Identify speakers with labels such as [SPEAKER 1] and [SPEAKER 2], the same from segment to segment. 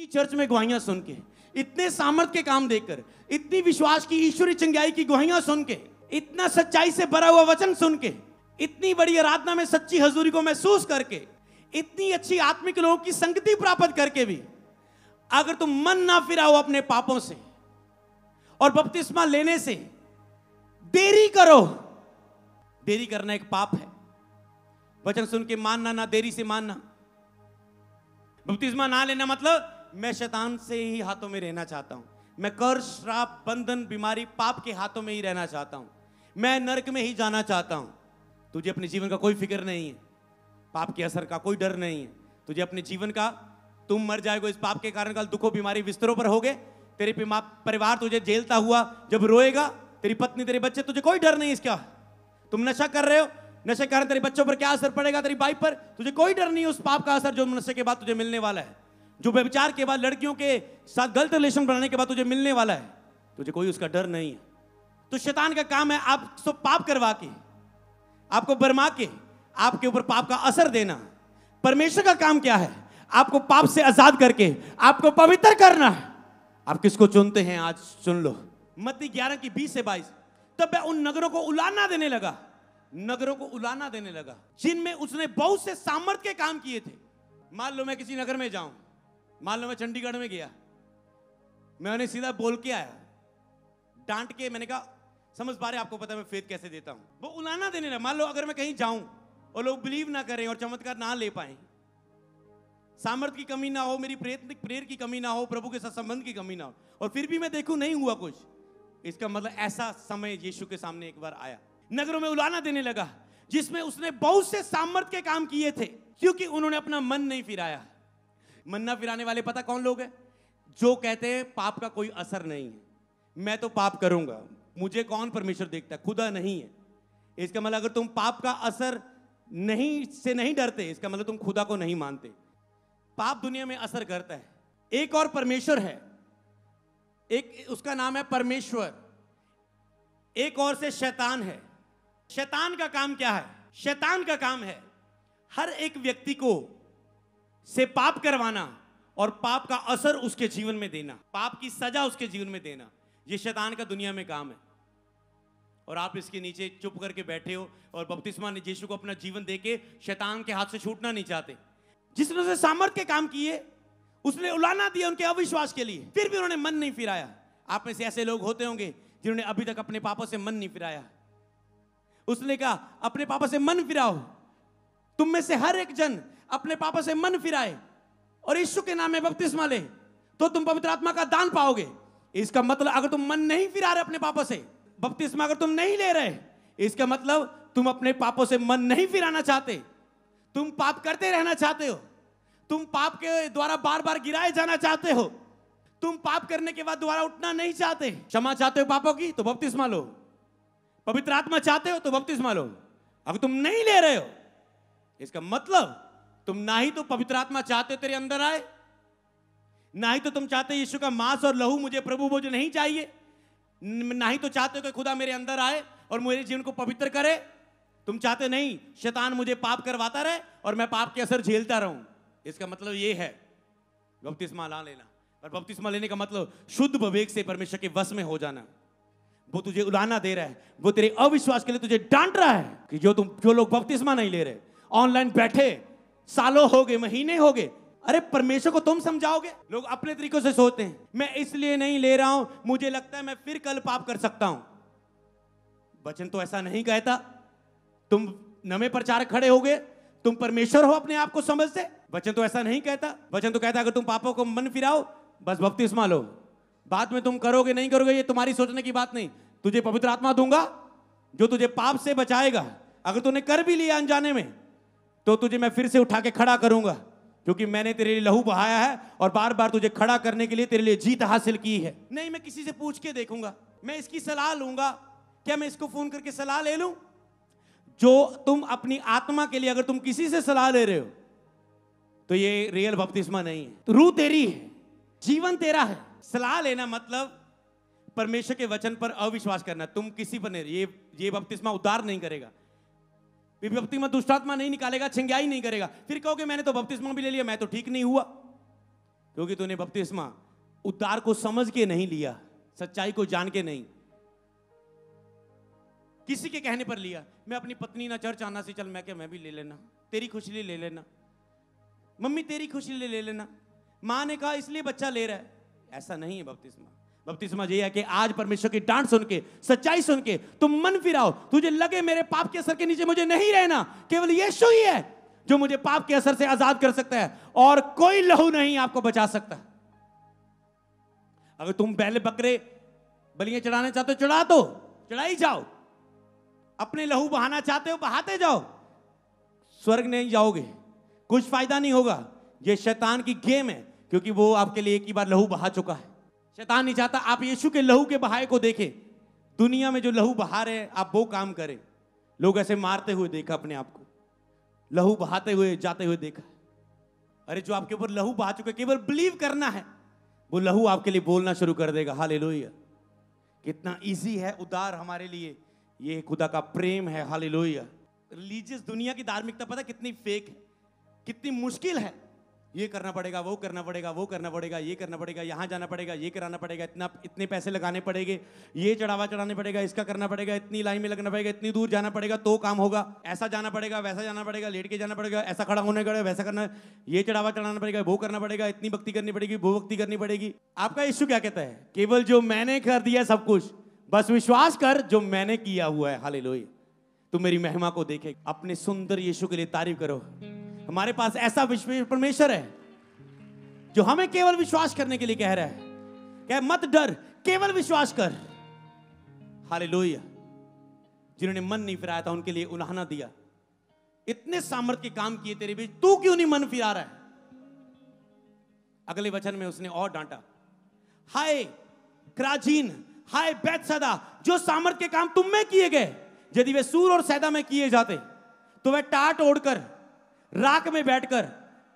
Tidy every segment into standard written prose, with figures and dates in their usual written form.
[SPEAKER 1] इतनी चर्च में गवाहियां सुन के, इतने सामर्थ के काम देखकर, इतनी विश्वास की ईश्वरीय चंगाई की गवाहियां सुन के, इतना सच्चाई से भरा हुआ वचन सुन के, इतनी बड़ी आराधना में सच्ची हजूरी को महसूस करके, इतनी अच्छी आत्मिक लोगों की संगति प्राप्त करके भी अगर तुम मन ना फिराओ अपने पापों से और बपतिस्मा लेने से देरी करो, देरी करना एक पाप है। वचन सुन के मानना, ना देरी से मानना। बपतिस्मा ना लेना मतलब मैं शैतान से ही हाथों में रहना चाहता हूं, मैं कर, श्राप, बंधन, बीमारी, पाप के हाथों में ही रहना चाहता हूं, मैं नरक में ही जाना चाहता हूं। तुझे अपने जीवन का कोई फिक्र नहीं है, पाप के असर का कोई डर नहीं है। तुझे अपने जीवन का, तुम मर जाएगो इस पाप के कारण, कल दुखों बीमारी बिस्तरों पर होगे, तेरे परिवार तुझे झेलता हुआ जब रोएगा, तेरी पत्नी, तेरे बच्चे, तुझे कोई डर नहीं इसका। तुम नशा कर रहे हो, नशे के कारण तेरे बच्चों पर क्या असर पड़ेगा, तेरी वाइफ पर, तुझे कोई डर नहीं उस पाप का असर जो नशे के बाद तुझे मिलने वाला है, जो व्यभिचार के बाद, लड़कियों के साथ गलत रिलेशन बनाने के बाद तुझे मिलने वाला है, तुझे कोई उसका डर नहीं है। तो शैतान का काम है आप सब पाप करवा के, आपको बरमा के, आपके ऊपर पाप का असर देना। परमेश्वर का काम क्या है? आपको पाप से आजाद करके आपको पवित्र करना है। आप किसको चुनते हैं आज सुन लो। मत्ती 11 की 20 से 22, तब वह उन नगरों को उलाना देने लगा, नगरों को उलाना देने लगा जिनमें उसने बहुत से सामर्थ के काम किए थे। मान लो मैं किसी नगर में जाऊं, मान लो मैं चंडीगढ़ में गया, मैं उन्हें सीधा बोल के आया, डांट के, मैंने कहा समझ पा रहे, आपको पता है मैं फेथ कैसे देता हूं। वो उलाना देने लगा। मान लो अगर मैं कहीं जाऊं और लोग बिलीव ना करें और चमत्कार ना ले पाए, सामर्थ की कमी ना हो, मेरी प्रेयर की कमी ना हो, प्रभु के साथ संबंध की कमी ना हो, और फिर भी मैं देखूं नहीं हुआ कुछ, इसका मतलब ऐसा समय यीशु के सामने एक बार आया। नगरों में उलाना देने लगा जिसमें उसने बहुत से सामर्थ के काम किए थे, क्योंकि उन्होंने अपना मन नहीं फिराया। मन ना फिराने वाले पता कौन लोग हैं? जो कहते हैं पाप का कोई असर नहीं है, मैं तो पाप करूंगा, मुझे कौन परमेश्वर देखता है, खुदा नहीं है। इसका मतलब अगर तुम पाप का असर नहीं से नहीं डरते, इसका मतलब तुम खुदा को नहीं मानते। पाप दुनिया में असर करता है। एक और परमेश्वर है, एक उसका नाम है परमेश्वर, एक और से शैतान है। शैतान का काम क्या है? शैतान का काम है हर एक व्यक्ति को से पाप करवाना और पाप का असर उसके जीवन में देना, पाप की सजा उसके जीवन में देना। ये शैतान का दुनिया में काम है। और आप इसके नीचे चुप करके बैठे हो और बपतिस्मा ने यीशु को अपना जीवन देके शैतान के हाथ से छूटना नहीं चाहते। जिसने उसे सामर्थ के काम किए, उसने उलाना दिया उनके अविश्वास के लिए, फिर भी उन्होंने मन नहीं फिराया। आप में से ऐसे लोग होते होंगे जिन्होंने अभी तक अपने पापों से मन नहीं फिराया। उसने कहा अपने पापों से मन फिराओ। तुम में से हर एक जन अपने पापों से मन फिराए और यीशु के नाम में बपतिस्मा ले, तो तुम पवित्र आत्मा का दान पाओगे। इसका मतलब अगर तुम मन नहीं फिरा रहे अपने पापों से, बपतिस्मा अगर तुम नहीं ले रहे, इसका मतलब तुम अपने पापों से मन नहीं फिराना चाहते, तुम पाप करते रहना चाहते हो, तुम पाप के द्वारा बार बार गिराए जाना चाहते हो, तुम पाप करने के बाद दोबारा उठना नहीं चाहते, क्षमा चाहते हो पापों की, तो बपतिस्मा लो। पवित्र आत्मा चाहते हो तो बपतिस्मा लो। अगर तुम नहीं ले रहे हो, इसका मतलब तुम ना ही तो पवित्र आत्मा चाहते हो तेरे अंदर आए, ना ही तो तुम चाहते यीशु का मांस और लहू मुझे प्रभु मुझे नहीं चाहिए, ना ही तो चाहते हो कि खुदा मेरे अंदर आए और मेरे जीवन को पवित्र करे। तुम चाहते नहीं शैतान मुझे पाप करवाता रहे और मैं पाप के असर झेलता रहूं। इसका मतलब ये है बपतिस्मा ला लेना। और बपतिस्मा लेने का मतलब शुद्ध विवेक से परमेश्वर के वश में हो जाना। वो तुझे उलाना दे रहा है, वो तेरे अविश्वास के लिए तुझे डांट रहा है कि जो लोग बपतिस्मा नहीं ले रहे, ऑनलाइन बैठे सालों हो गए, महीने हो गए। अरे परमेश्वर को तुम समझाओगे? लोग अपने तरीकों से सोचते हैं, मैं इसलिए नहीं ले रहा हूं, मुझे लगता है मैं फिर कल पाप कर सकता हूं। वचन तो ऐसा नहीं कहता। तुम नवे प्रचारक खड़े हो गए, तुम परमेश्वर हो अपने आप को समझते। वचन तो ऐसा नहीं कहता। वचन तो कहता अगर तुम पापों को मन फिराओ, बस बपतिस्मा लो, बाद में तुम करोगे नहीं करोगे ये तुम्हारी सोचने की बात नहीं। तुझे पवित्र आत्मा दूंगा जो तुझे पाप से बचाएगा। अगर तूने कर भी लिया अनजाने में, तो तुझे मैं फिर से उठा के खड़ा करूंगा, क्योंकि मैंने तेरे लिए लहू बहाया है और बार बार तुझे खड़ा करने के लिए तेरे लिए जीत हासिल की है। नहीं, मैं किसी से पूछ के देखूंगा, मैं इसकी सलाह लूंगा। क्या मैं इसको फोन करके सलाह ले लूं? जो तुम अपनी आत्मा के लिए अगर तुम किसी से सलाह ले रहे हो, तो ये रियल बपतिस्मा नहीं है। तो रूह तेरी है, जीवन तेरा है। सलाह लेना मतलब परमेश्वर के वचन पर अविश्वास करना। तुम किसी पर नहीं, ये बपतिस्मा उद्धार नहीं करेगा, बपतिस्मा दुष्टात्मा नहीं निकालेगा, छिंगाई नहीं करेगा। फिर कहोगे मैंने तो बपतिस्मा भी ले लिया, मैं तो ठीक नहीं हुआ। क्योंकि तूने बपतिस्मा उद्धार को समझ के नहीं लिया, सच्चाई को जान के नहीं, किसी के कहने पर लिया। मैं अपनी पत्नी ना चर्च आना सी, चल मैं भी ले लेना, तेरी खुशी लिए ले लेना, मम्मी तेरी खुशी लिए ले लेना, माँ ने कहा इसलिए बच्चा ले रहा है। ऐसा नहीं है बपतिस्मा। बपतिस्मा ये है कि आज परमेश्वर की डांट सुन के, सच्चाई सुन के तुम मन फिराओ। तुझे लगे मेरे पाप के असर के नीचे मुझे नहीं रहना, केवल यीशु ही है जो मुझे पाप के असर से आजाद कर सकता है, और कोई लहू नहीं आपको बचा सकता। अगर तुम बैल बकरे बलियां चढ़ाना चाहते हो, चढ़ा दो, चढ़ाई जाओ। अपने लहू बहाना चाहते हो, बहाते जाओ, स्वर्ग नहीं जाओगे, कुछ फायदा नहीं होगा। ये शैतान की गेम है, क्योंकि वो आपके लिए एक ही बार लहू बहा चुका है। शैतान नहीं चाहता आप यीशु के लहू के बहाए को देखें। दुनिया में जो लहू बहा रहे हैं आप वो काम करें। लोग ऐसे मारते हुए देखा अपने आप को, लहू बहाते हुए जाते हुए देखा। अरे जो आपके ऊपर लहू बहा चुके, केवल बिलीव करना है, वो लहू आपके लिए बोलना शुरू कर देगा। हालेलुया। कितना इजी है उद्धार हमारे लिए, ये खुदा का प्रेम है। हालेलुया। रिलीजियस दुनिया की धार्मिकता पता कितनी फेक है, कितनी मुश्किल है। ये करना पड़ेगा, वो करना पड़ेगा, वो करना पड़ेगा, ये करना पड़ेगा, यहाँ जाना पड़ेगा, ये कराना पड़ेगा, इतने पैसे लगाने पड़ेंगे, ये चढ़ावा चढ़ाने पड़ेगा, इसका करना पड़ेगा, इतनी लाइन में लगना पड़ेगा, इतनी दूर जाना पड़ेगा तो काम होगा, ऐसा जाना पड़ेगा, वैसा जाना पड़ेगा, लेट के जाना पड़ेगा, ऐसा खड़ा होने का वैसा करना, ये चढ़ावा चढ़ाना पड़ेगा, वो करना पड़ेगा, इतनी भक्ति करनी पड़ेगी, वो भक्ति करनी पड़ेगी। आपका यीशु क्या कहता है? केवल जो मैंने कर दिया सब कुछ, बस विश्वास कर जो मैंने किया हुआ है। हालेलुया। तू मेरी महिमा को देखे। अपने सुंदर यीशु के लिए तारीफ करो। हमारे पास ऐसा परमेश्वर है जो हमें केवल विश्वास करने के लिए कह रहा है। क्या मत डर, केवल विश्वास कर। हालेलुया। जिन्होंने मन नहीं फिराया था उनके लिए उलाहना दिया। इतने सामर्थ के काम किए तेरे बीच, तू क्यों नहीं मन फिरा रहा है? अगले वचन में उसने और डांटा, हाय क्राजीन, हाय बैतसैदा, जो सामर्थ के काम तुम में किए गए, यदि वे सूर और सैदा में किए जाते तो वे टाट ओढ़कर राख में बैठकर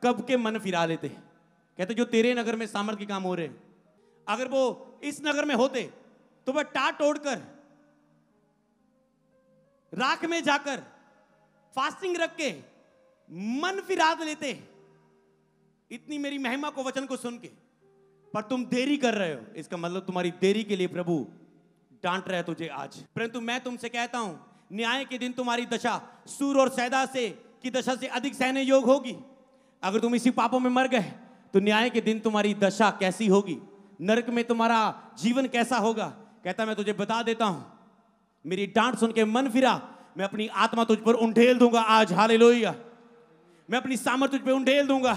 [SPEAKER 1] कब के मन फिरा लेते। कहते जो तेरे नगर में सामर्थ के काम हो रहे, अगर वो इस नगर में होते तो वह टाट ओढ़कर राख में जाकर फास्टिंग रख के मन फिरा लेते। इतनी मेरी महिमा को, वचन को सुन के, पर तुम देरी कर रहे हो। इसका मतलब तुम्हारी देरी के लिए प्रभु डांट रहे तुझे आज। परंतु मैं तुमसे कहता हूं, न्याय के दिन तुम्हारी दशा सूर और सैदा से की दशा से अधिक सहने योग्य होगी। अगर तुम इसी पापों में मर गए तो न्याय के दिन तुम्हारी दशा कैसी होगी, नरक में तुम्हारा जीवन कैसा होगा। कहता मैं तुझे बता देता हूं, मेरी डांट सुन के मन फिरा, मैं अपनी आत्मा तुझ पर उंडेल दूंगा आज। हालेलुया। मैं अपनी सामर्थ तुझ पर उंडेल दूंगा,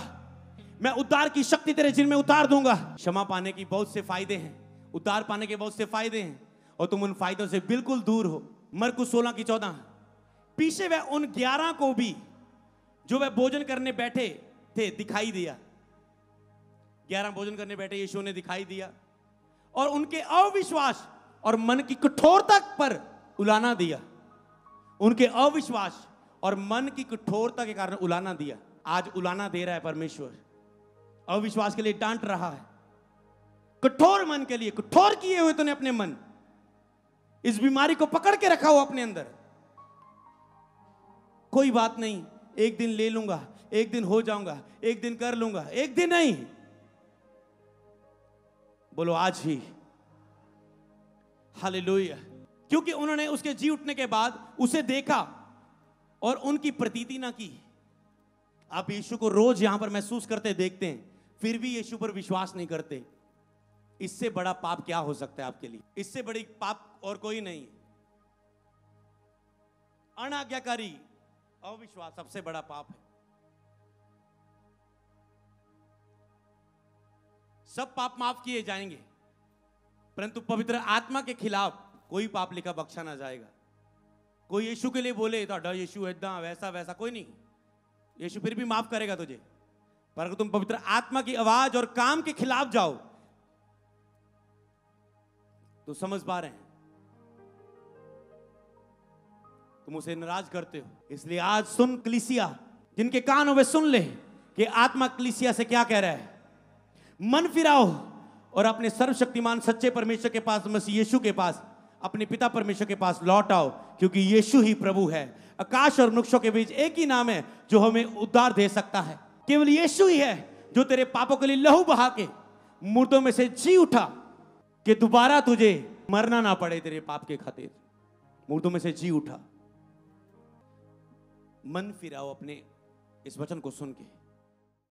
[SPEAKER 1] मैं उद्धार की शक्ति तेरे जिन में उतार दूंगा। क्षमा पाने की बहुत से फायदे हैं, उद्धार पाने के बहुत से फायदे हैं, और तुम उन फायदों से बिल्कुल दूर हो। मरकुस 16:14, पीछे वह उन 11 को भी जो वह भोजन करने बैठे थे दिखाई दिया। 11 भोजन करने बैठे यीशु ने दिखाई दिया, और उनके अविश्वास और मन की कठोरता पर उलाना दिया। उनके अविश्वास और मन की कठोरता के कारण उलाना दिया। आज उलाना दे रहा है परमेश्वर। अविश्वास के लिए डांट रहा है, कठोर मन के लिए। कठोर किए हुए तूने अपने मन, इस बीमारी को पकड़ के रखा हो अपने अंदर। कोई बात नहीं, एक दिन ले लूंगा, एक दिन हो जाऊंगा, एक दिन कर लूंगा। एक दिन नहीं, बोलो आज ही। हालेलुया। क्योंकि उन्होंने उसके जी उठने के बाद उसे देखा और उनकी प्रतीति ना की। आप यीशु को रोज यहां पर महसूस करते देखते हैं, फिर भी यीशु पर विश्वास नहीं करते। इससे बड़ा पाप क्या हो सकता है आपके लिए? इससे बड़ी पाप और कोई नहीं। अनाज्ञाकारी अविश्वास सबसे बड़ा पाप है। सब पाप माफ किए जाएंगे, परंतु पवित्र आत्मा के खिलाफ कोई पाप लिखा बख्शा ना जाएगा। कोई यीशु के लिए बोले तो यीशु ऐसा वैसा वैसा, कोई नहीं। यीशु फिर भी माफ करेगा तुझे, पर अगर तुम पवित्र आत्मा की आवाज और काम के खिलाफ जाओ तो समझ पा रहे हैं तुम उसे नाराज करते हो। इसलिए आज सुन कलीसिया, जिनके कान हो वे सुन ले कि आत्मा कलीसिया से क्या कह रहा है। मन फिराओ और अपने सर्वशक्तिमान सच्चे परमेश्वर के पास, मसीह यीशु के पास, अपने पिता परमेश्वर के पास लौट आओ, क्योंकि यीशु ही प्रभु है। आकाश और वृक्षों के बीच एक ही नाम है जो हमें उद्धार दे सकता है। केवल यीशु ही है जो तेरे पापों के लिए लहू बहा के मुर्दों में से जी उठा कि दोबारा तुझे मरना ना पड़े तेरे पाप के खातिर, मुर्दों में से जी उठा। मन फिराओ अपने इस वचन को सुन के।